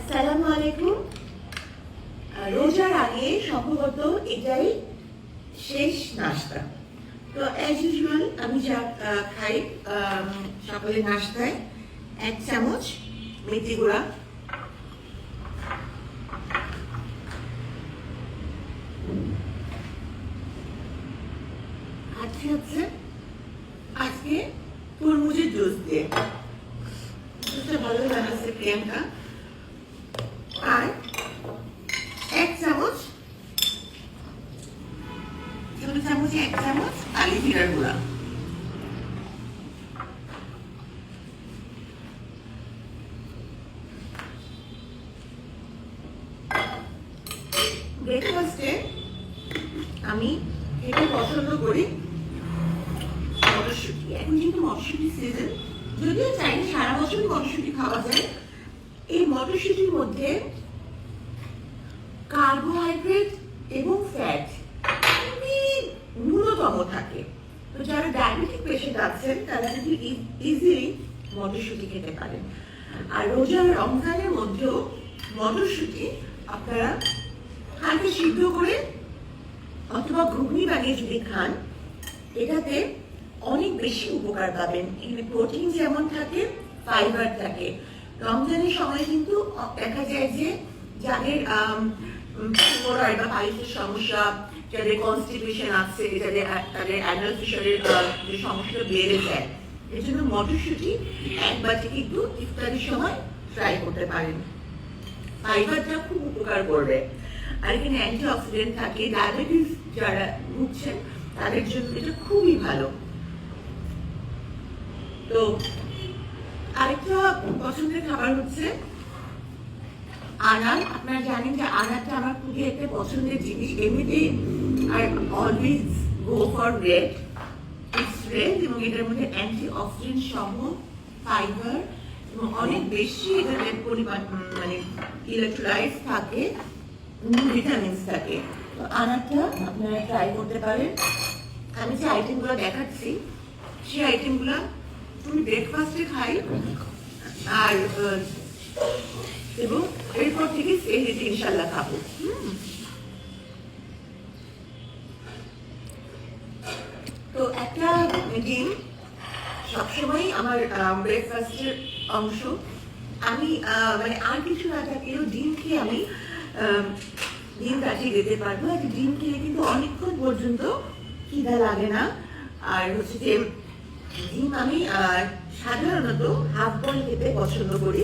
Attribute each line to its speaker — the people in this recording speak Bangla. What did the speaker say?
Speaker 1: আসসালামু আলাইকুম। রোজার আগে সম্ভবত এটাই শেষ নাস্তা। তো অ্যাজ ইউজুয়াল আমি যা খাই সকালে নাস্তায় 1 চামচ মেথি গুঁড়া, হচ্ছে আজকে তরমুজের জুস দিয়ে, ভালো বানাচ্ছে প্রিয়াঙ্কা। আর 1 চামচ, ছোট চামচে 1 চামচ কালি জিরার গুঁড়া। ব্রেকফাস্টে আমি এটা পছন্দ করি মটরশুঁটি। এখন যেহেতু মটরশুঁটি সিজন, যদিও চাইলে সারা বছরই মটরশুঁটি খাওয়া যায়, এই মটরশুঁটির মধ্যে কার্বোহাইড্রেট এবং ফ্যাট খুবই ন্যূনতম থাকে। তো যারা ডায়াবেটিক পেশেন্ট আছেন তারা কিন্তু ইজিলি মটরশুঁটি খেতে পারেন। আর রোজার রমজানের মধ্যেও মটরশুঁটি আপনারা হালকা সিদ্ধ করে অথবা ঘুগনি বানিয়ে যদি খান, এটাতে অনেক বেশি উপকার পাবেন। এখানে প্রোটিন যেমন থাকে, ফাইবার থাকে। রমজানের সময় কিন্তু দেখা যায় যে যাদের বা পাইলসের সমস্যা, যাদের কনস্টিপেশন আছে, তাদের অ্যানাল ফিশারের যে সমস্যা বেড়ে যায়, এর জন্য মটরশুঁটি একবার কিন্তু ইফতারের সময় ট্রাই করতে পারেন। ফাইবারটা খুব উপকার করবে। আর এখানে অ্যান্টিঅক্সিডেন্ট থাকে। ডায়াবেটিস যারা ভুগছেন তাদের জন্য এটা খুবই ভালো। তো আরেকটা পছন্দের খাবার হচ্ছে আনার। আপনারা জানেন যে আনারটা আমার খুবই একটা পছন্দের জিনিস। এমনিতেই আর always go for red. It's red এবং এটার মধ্যে অ্যান্টিঅক্সিডেন্ট সহ ফাইবার এবং অনেক বেশি এটাতে পরিমাণ মানে ইলেকট্রোলাইটস থাকে, ভিটামিনস থাকে। তো আনারটা আপনারা ট্রাই করতে পারেন। আমি যে আইটেমগুলো দেখাচ্ছি সেই আইটেমগুলো আমি ব্রেকফাস্টে খাই, আর এবং এরপর থেকে সেহরিতে ইনশাল্লাহ খাবো। তো একটা ডিম সবসময় আমার ব্রেকফাস্টের অংশ। আমি মানে আর কিছু না থাকলেও ডিম খেয়ে আমি ডিম কাটিয়ে দিতে পারবো। আর ডিম খেলে কিন্তু অনেকক্ষণ পর্যন্ত খিদা লাগে না। আর হচ্ছে যে ডিম আমি সাধারণত হাফ বয়েল খেতে পছন্দ করি।